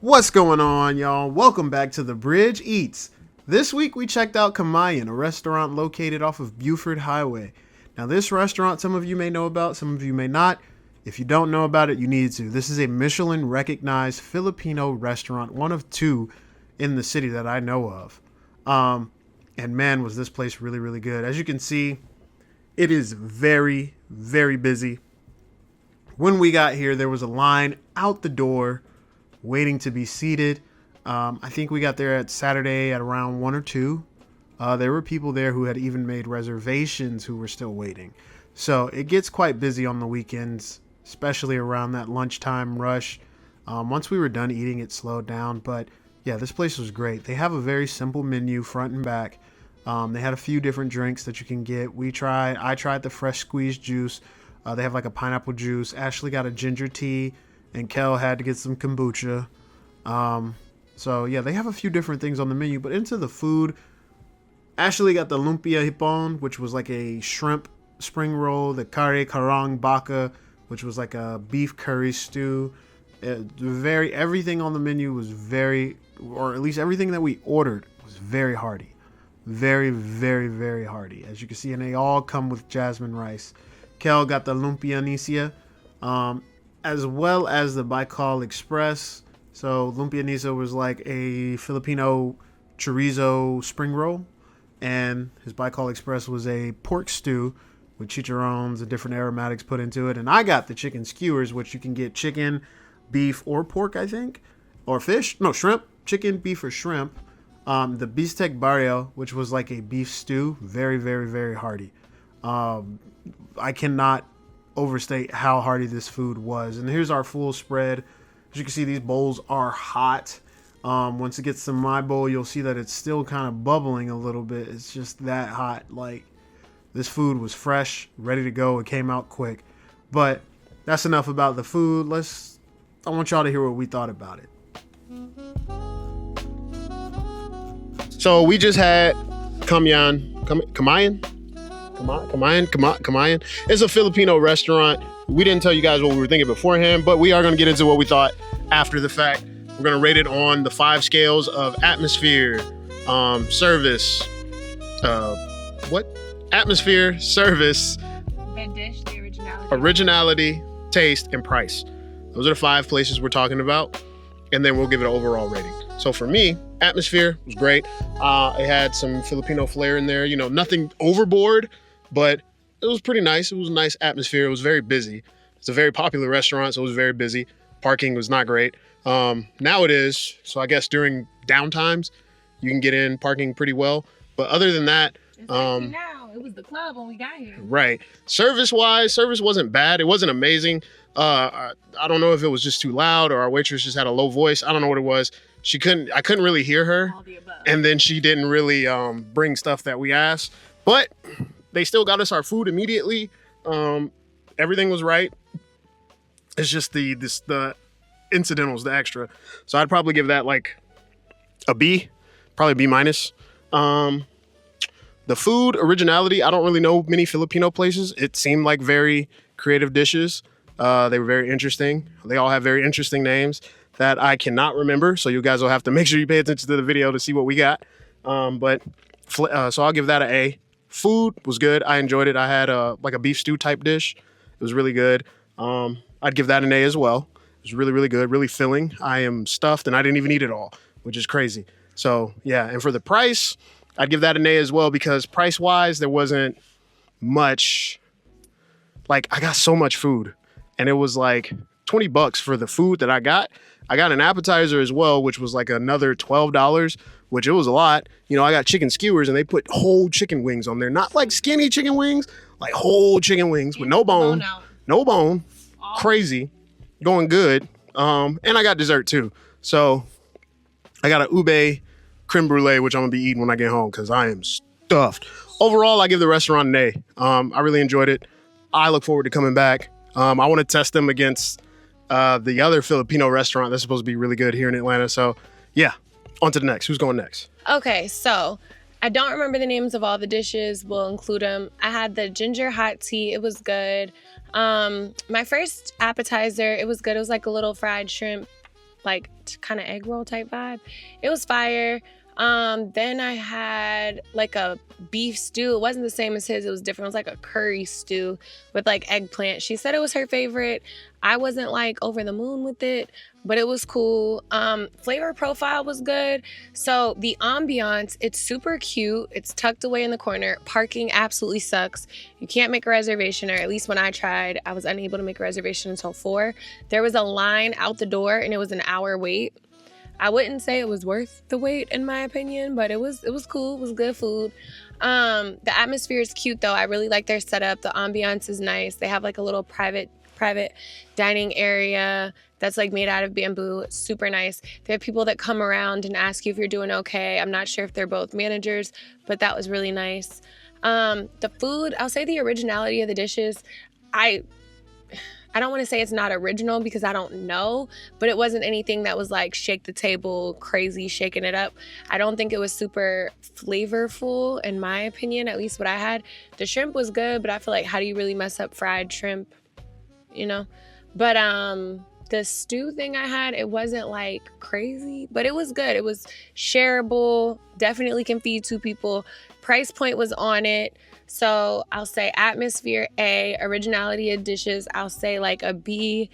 What's going on, y'all? Welcome back to The Bridge Eats. This week we checked out Kamayan, a restaurant located off of Buford Highway. Now this restaurant some of you may know about, some of you may not. If you don't know about it, you need to. This is a Michelin-recognized Filipino restaurant, one of two in the city that I know of. And man, was this place really, really good. As you can see, it is very, very busy. When we got here, there was a line out the door waiting to be seated. I think we got there at Saturday at around 1 or 2. There were people there who had even made reservations who were still waiting. So it gets quite busy on the weekends, especially around that lunchtime rush. Once we were done eating, it slowed down. But yeah, this place was great. They have a very simple menu front and back. They had a few different drinks that you can get. I tried the fresh squeezed juice. They have like a pineapple juice. Ashley got a ginger tea. And Kel had to get some kombucha. So yeah, they have a few different things on the menu. But into the food, Ashley got the Lumpia Hipon, which was like a shrimp spring roll. The Kare-Karang Baka, which was like a beef curry stew. Everything on the menu was or at least everything that we ordered was very hearty. Very, very, very hearty, as you can see. And they all come with jasmine rice. Kel got the Lumpia Nisa. As well as the Bicol Express. So Lumpia Nisa was like a Filipino chorizo spring roll, and his Bicol Express was a pork stew with chicharrones and different aromatics put into it. And I got the chicken skewers, which you can get chicken, beef, or pork, I think, or fish. No, shrimp, chicken, beef, or shrimp. The bistec barrio, which was like a beef stew, very, very, very hearty. I cannot overstate how hearty this food was. And here's our full spread. As you can see, these bowls are hot. Once it gets to my bowl, you'll see that it's still kind of bubbling a little bit. It's just that hot. Like, this food was fresh, ready to go. It came out quick. But that's enough about the food. I want y'all to hear what we thought about it. So we just had Kamayan. It's a Filipino restaurant. We didn't tell you guys what we were thinking beforehand, but we are going to get into what we thought after the fact. We're going to rate it on the 5 scales of atmosphere, service, atmosphere, service, and dish, the originality, taste, and price. Those are the 5 places we're talking about, and then we'll give it an overall rating. So for me, atmosphere was great. It had some Filipino flair in there, nothing overboard, but it was pretty nice. It was a nice atmosphere. It was very busy. It's a very popular restaurant, so it was very busy. Parking was not great. Now it is. So I guess during downtimes, you can get in parking pretty well. But other than that, now it was the club when we got here. Right. Service-wise, service wasn't bad. It wasn't amazing. I don't know if it was just too loud or our waitress just had a low voice. I don't know what it was. I couldn't really hear her. All the above. And then she didn't really bring stuff that we asked. But they still got us our food immediately. Everything was right. It's just the incidentals, the extra. So I'd probably give that like a B, probably B minus. The food, originality, I don't really know many Filipino places. It seemed like very creative dishes. They were very interesting. They all have very interesting names that I cannot remember. So you guys will have to make sure you pay attention to the video to see what we got. So I'll give that an A. Food was good. I enjoyed it. I had like a beef stew type dish. It was really good. I'd give that an A as well. It was really, really good, really filling. I am stuffed and I didn't even eat it all, which is crazy. So yeah, and for the price, I'd give that an A as well, because price-wise, there wasn't much. Like, I got so much food, and it was like $20 for the food that I got. I got an appetizer as well, which was like another $12, which it was a lot. I got chicken skewers, and they put whole chicken wings on there. Not like skinny chicken wings, like whole chicken wings with no bone. No bone. Crazy. Going good. And I got dessert too. So I got an ube crème brûlée, which I'm going to be eating when I get home because I am stuffed. Overall, I give the restaurant an A. I really enjoyed it. I look forward to coming back. I want to test them against the other Filipino restaurant that's supposed to be really good here in Atlanta. So yeah, on to the next. Who's going next? Okay, so I don't remember the names of all the dishes. We'll include them. I had the ginger hot tea. It was good. My first appetizer, it was good. It was like a little fried shrimp like kind of egg roll type vibe. It was fire. Then I had like a beef stew. It wasn't the same as his. It was different. It was like a curry stew with like eggplant. She said it was her favorite. I wasn't like over the moon with it, but it was cool. Flavor profile was good. So the ambiance, it's super cute. It's tucked away in the corner. Parking absolutely sucks. You can't make a reservation, or at least when I tried, I was unable to make a reservation until 4. There was a line out the door and it was an hour wait. I wouldn't say it was worth the wait in my opinion, but it was cool. It was good food. The atmosphere is cute though. I really like their setup. The ambiance is nice. They have like a little private dining area that's like made out of bamboo. It's super nice. They have people that come around and ask you if you're doing okay. I'm not sure if they're both managers, but that was really nice. The food, I'll say the originality of the dishes, I don't want to say it's not original because I don't know, but it wasn't anything that was like shake the table, crazy, shaking it up. I don't think it was super flavorful in my opinion, at least what I had. The shrimp was good, but I feel like how do you really mess up fried shrimp, you know? But the stew thing I had, it wasn't like crazy, but it was good. It was shareable, definitely can feed 2 people. Price point was on it. So I'll say atmosphere A, originality of dishes, I'll say like a B.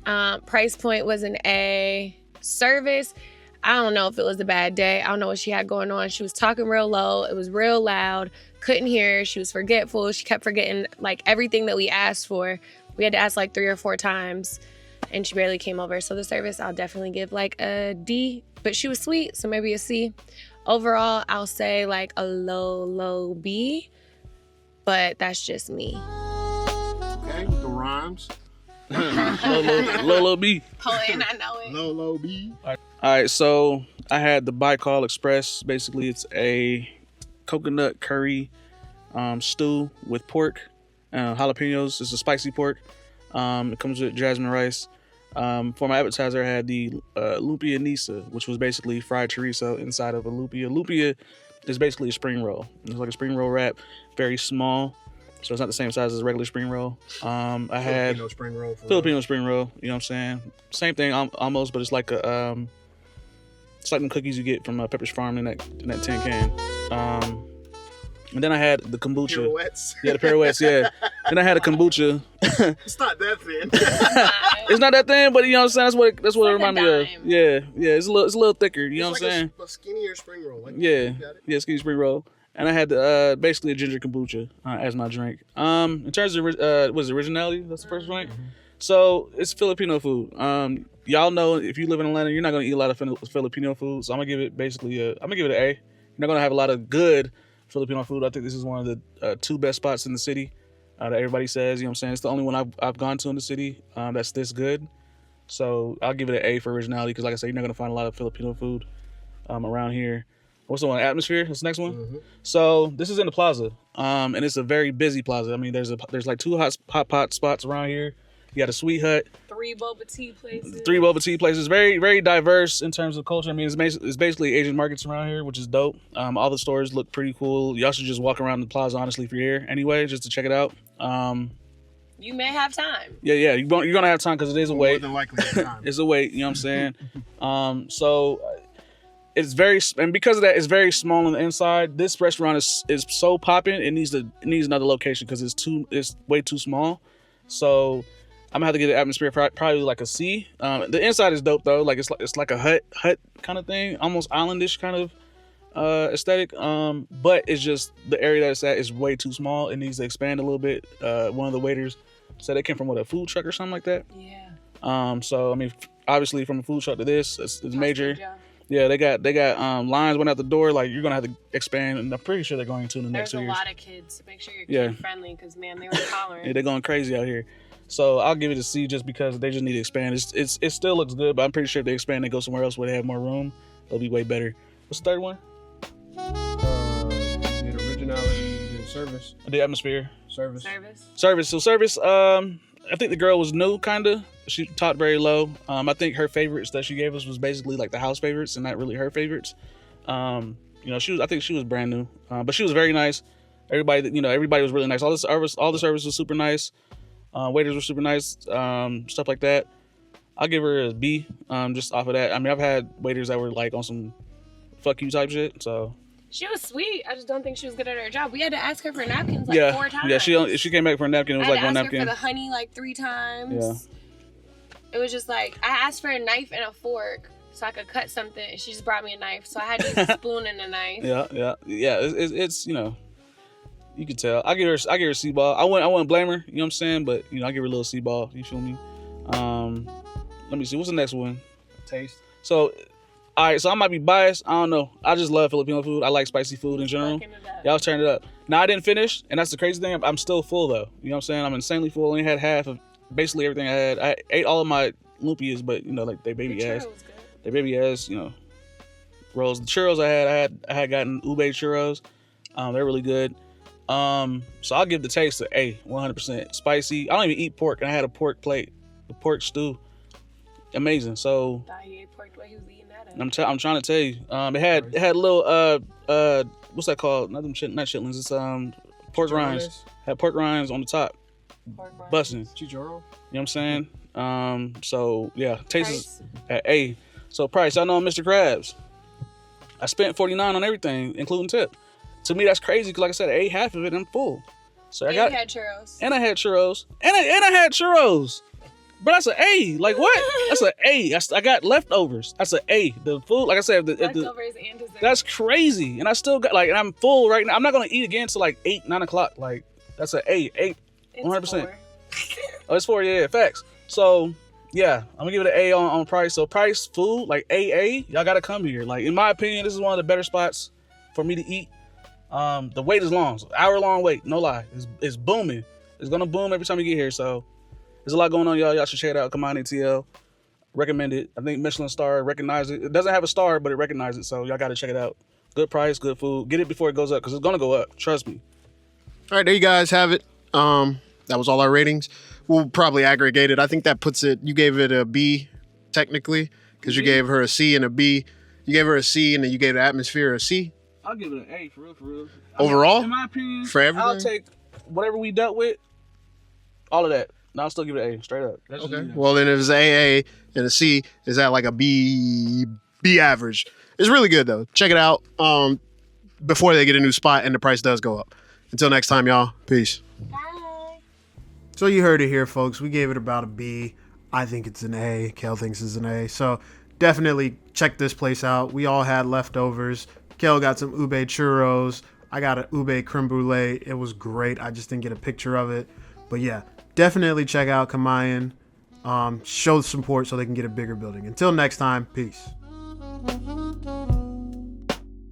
Price point was an A. Service, I don't know if it was a bad day. I don't know what she had going on. She was talking real low. It was real loud. Couldn't hear her. She was forgetful. She kept forgetting like everything that we asked for. We had to ask like 3 or 4 times and she barely came over. So the service, I'll definitely give like a D, but she was sweet, so maybe a C. Overall, I'll say like a low B. But that's just me. Okay, with the rhymes. Low B. Poet, I know it. Low B. All right, so I had the Bicol Express. Basically, it's a coconut curry stew with pork, jalapenos. It's a spicy pork. It comes with jasmine rice. For my appetizer, I had the Lumpia Nisa, which was basically fried chorizo inside of a lumpia. Lumpia is basically a spring roll. It's like a spring roll wrap, very small, so it's not the same size as a regular spring roll. I had Filipino spring roll. Filipino spring roll. You know what I'm saying? Same thing almost, but it's like a it's like them cookies you get from Pepper's Farm in that tin can. And then I had the kombucha. Pirouettes. Yeah, the pirouettes. Yeah. Then I had a kombucha. It's not that thin. It's not that thin, but you know what I'm saying. That's what it like a reminded me of. dime. Yeah. It's a little thicker. You know It's what I'm like saying? a skinnier spring roll. Like Yeah, you got it? skinny spring roll, and I had basically a ginger kombucha as my drink. In terms of was it originality? That's the first drink. So it's Filipino food. Y'all know if you live in Atlanta, you're not gonna eat a lot of Filipino food. So I'm gonna give it an A. You're not gonna have a lot of good Filipino food. I think this is one of the 2 best spots in the city that everybody says. You know what I'm saying? It's the only one I've gone to in the city that's this good. So I'll give it an A for originality because, like I said, you're not gonna find a lot of Filipino food around here. What's the one? Atmosphere. That's the next one. Mm-hmm. So this is in the plaza, and it's a very busy plaza. I mean, there's like 2 hot pot spots around here. You got a Sweet Hut, 3 boba tea places. 3 boba tea places. Very, very diverse in terms of culture. I mean, it's basically Asian markets around here, which is dope. All the stores look pretty cool. Y'all should just walk around the plaza, honestly, if you're here anyway, just to check it out. You may have time. Yeah, you're gonna have time because it is a More wait. than likely at the time. It's a wait. You know what I'm saying? So it's very, and because of that, it's very small on the inside. This restaurant is so popping. It needs another location because it's way too small. So I'm gonna have to get the atmosphere probably like a C. The inside is dope though. Like it's like a hut kind of thing, almost islandish kind of aesthetic. But it's just the area that it's at is way too small. It needs to expand a little bit. One of the waiters said they came from a food truck or something like that. Yeah. So I mean, obviously from a food truck to this, it's major. Yeah, they got lines went out the door. Like you're gonna have to expand, and I'm pretty sure they're going to in the next 2 years. There's a lot of kids. So make sure you're Yeah. kid friendly because man, they were tolerant. Yeah, they're going crazy out here. So I'll give it a C just because they just need to expand. It still looks good, but I'm pretty sure if they expand and go somewhere else where they have more room, it'll be way better. What's the third one? The originality, the service. The atmosphere. Service. So service. I think the girl was new, kinda. She taught very low. I think her favorites that she gave us was basically like the house favorites and not really her favorites. I think she was brand new, but she was very nice. Everybody was really nice. All the service was super nice. Waiters were super nice. Stuff like that. I'll give her a B. Just off of that. I mean, I've had waiters that were like on some fuck you type shit. So She was sweet. I just don't think she was good at her job. We had to ask her for napkins like 4 times. Yeah, she came back for a napkin. It was I like had one to ask napkin. her for the honey like 3 times. Yeah. It was just like I asked for a knife and a fork so I could cut something. And she just brought me a knife, so I had to use a spoon and a knife. Yeah. It's you know, you could tell. I give her a C-ball. I wouldn't blame her. You know what I'm saying? But you know, I give her a little C-ball. You feel me? Let me see. What's the next one? Taste. So, all right. So I might be biased. I don't know. I just love Filipino food. I like spicy food in general. Y'all turn it up. Now I didn't finish, and that's the crazy thing. I'm still full though. You know what I'm saying? I'm insanely full. Only had half of basically everything I had. I ate all of my lumpias, but you know, like they baby ass. They baby ass. You know, rolls. The churros I had gotten ube churros. They're really good. So I'll give the taste an A, 100%. Spicy. I don't even eat pork, and I had a pork plate, the pork stew. Amazing. So I'm trying to tell you, it had a little what's that called? Not chitlins. It's pork rinds. Had pork rinds on the top. Bussin'. Churros. You know what I'm saying? So yeah, taste is at A. So price, I know I'm Mr. Krabs. I spent $49 on everything, including tip. To me, that's crazy because, like I said, I ate half of it and I'm full. So I had churros. And I had churros. And I had churros. But that's an A. Like what? That's an A. I got leftovers. That's an A. The food, like I said, leftovers and dessert. That's crazy. And I still got and I'm full right now. I'm not gonna eat again till like 8, 9 o'clock. Like that's an A. 8, 100%. Oh, it's 4. Yeah, facts. So yeah, I'm gonna give it an A on price. So price, food, like AA, y'all gotta come here. Like in my opinion, this is one of the better spots for me to eat. The wait is long, so hour-long wait, no lie. It's booming. It's gonna boom every time you get here. So there's a lot going on, y'all. Y'all should check it out. Kamayan ATL. Recommend it. I think Michelin star recognized it. It doesn't have a star, but it recognized it. So y'all gotta check it out. Good price, good food. Get it before it goes up, because it's gonna go up. Trust me. All right, there you guys have it. That was all our ratings. We'll probably aggregate it. I think that puts it, you gave it a B, technically, because you gave her a C and a B. You gave her a C, and then you gave the atmosphere a C. I'll give it an A, for real. Overall? In my opinion, for everything? I'll take whatever we dealt with, all of that. And I'll still give it an A, straight up. That's okay. Well, then if it's an AA and a C, is that like a B average? It's really good, though. Check it out before they get a new spot and the price does go up. Until next time, y'all. Peace. Bye. So you heard it here, folks. We gave it about a B. I think it's an A. Kel thinks it's an A. So definitely check this place out. We all had leftovers. Kel got some ube churros. I got an ube crème brûlée. It was great. I just didn't get a picture of it. But yeah, definitely check out Kamayan. Show support so they can get a bigger building. Until next time, peace.